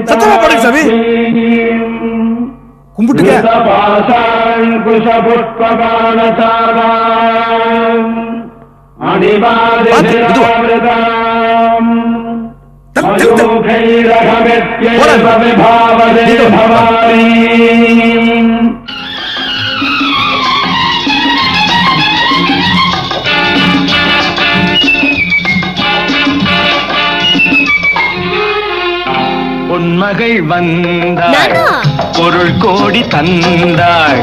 சத்தமா பாடுங்க சாமி. கும்பிட்டுங்க. பொன்மகள் வந்தாள், பொருள் கோடி தந்தாள்,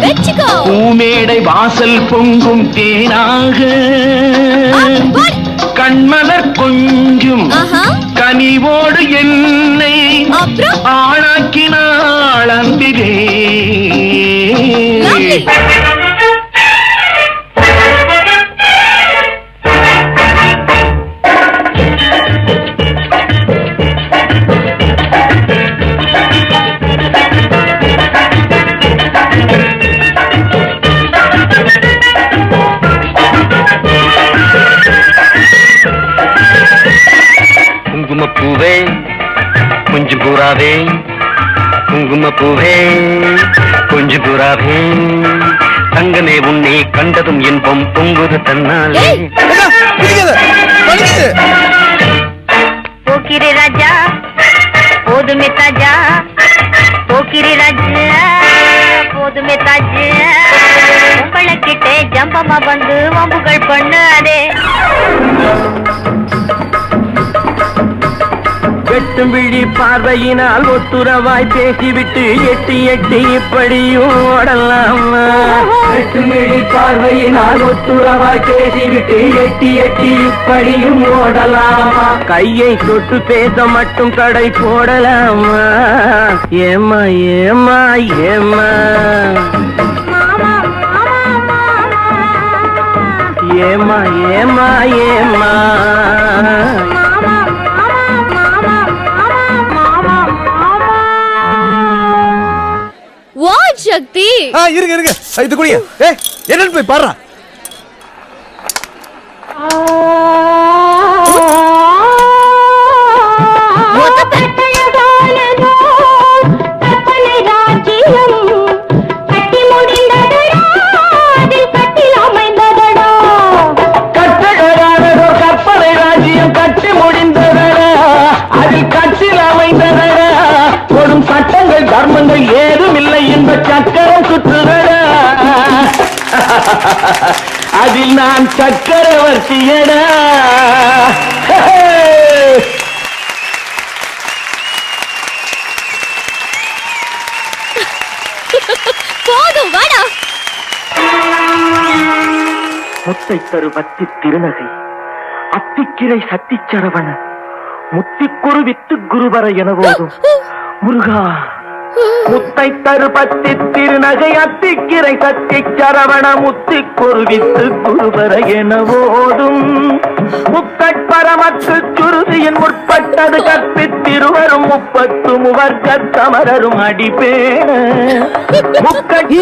பூமேடை வாசல் பொங்கும் தேனாக கண்மலர் கொஞ்சும் கனிவோடு என்னை ஆளாக்கினாள் அன்பிலே. குங்குமப்பூவே கொஞ்சம் பூராவே, குங்குமப்பூவே கொஞ்சம் பூராவே, தங்கமே உன்னை கண்டதும் இன்பம் பொங்குது தன்னாலே. போக்கிரி ராஜா போதுமே தாஜா, போக்கிரி ராஜா போதுமே தாஜா, உங்களை கிட்டே ஜம்பமா வந்து வம்புகள் பண்ணாதே. வெட்டும் விழி பார்வையினால் ஒத்துறவாய் பேசிவிட்டு எட்டி எட்டி இப்படியும் ஓடலாமா? வெட்டும் விழி பார்வையினால் ஒத்துறவாய் பேசிவிட்டு எட்டி எட்டி இப்படியும் ஓடலாமா? கையை தொட்டு பேச மட்டும் கடை போடலாமா? ஏமா ஏமா ஏமா ஏமா ஏமா ஏமா சக்தி. இருங்க இருங்க, இது குடிங்க. என்னன்னு போய் பாரு. கற்பனை ராஜ்யம் கட்டி முடிந்ததடா, அதில் கட்டில் அமைந்ததடா, போடும் சட்டங்கள் தர்மங்கள் ஏதும் இல்லை, இந்த சக்கரம் சுற்றுதடா, அதில் நான் சக்கரவர்த்தியடா. போதும் வாடா. முத்தை தரு பத்தி திருநகை, அத்திக்கிரை சத்தி சரவண, முத்திக்குரு வித்து குருவர என போதும் முருகா. முத்தை தரு பத்தி திருநகை, அத்திக்கிரை சத்தி சரவண, முத்திக்குரு வித்து குருவர என போதும் முக்கட்பரமத்து சுருதியின் முற்பட்டது கற்பித்திருவரும் முப்பத்து முவர்க்க சமரரும் அடிப்பேன முக்கட்டி.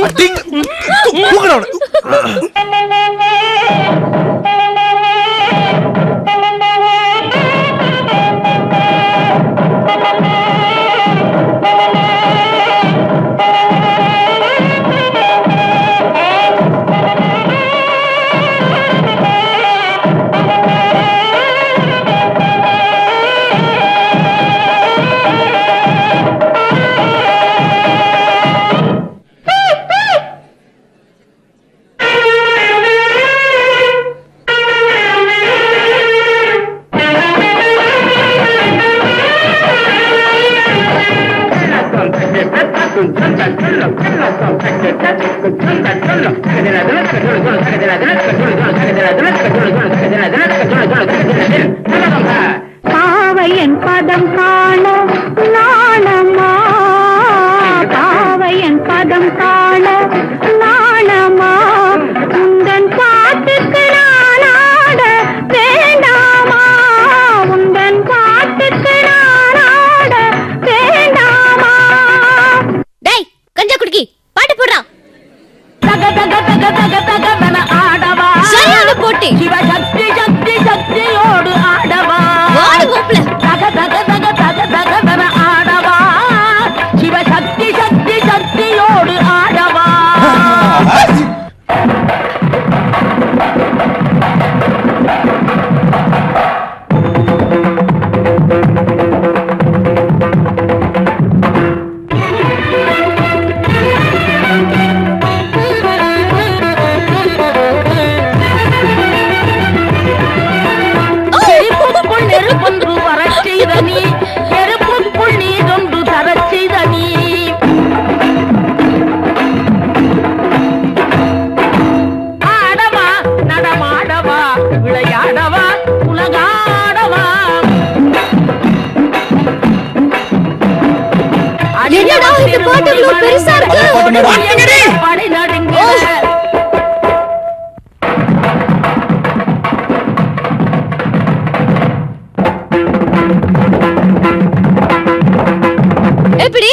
பாவையன் பதம் காண நாணமா, பாவையன் பதம் காண நாணமா, உந்தன் பாட்டுக்கு நான் ஆட வேண்டாமா, உந்தன் பாட்டுக்கு நான் ஆட வேண்டாமா. டேய் கஞ்சா குடிக்கி பாட்டு போடுறா. தக தக தக தக தக வன ஆடவா, சரியான போட்டி. சிவ சக்தி சக்தி சக்தியோடு ஆடவா, வாடு கோப்ல. தக பாட்டு இவ்வளவு பெருசா இருக்கு. படை நடுங்க. எப்படி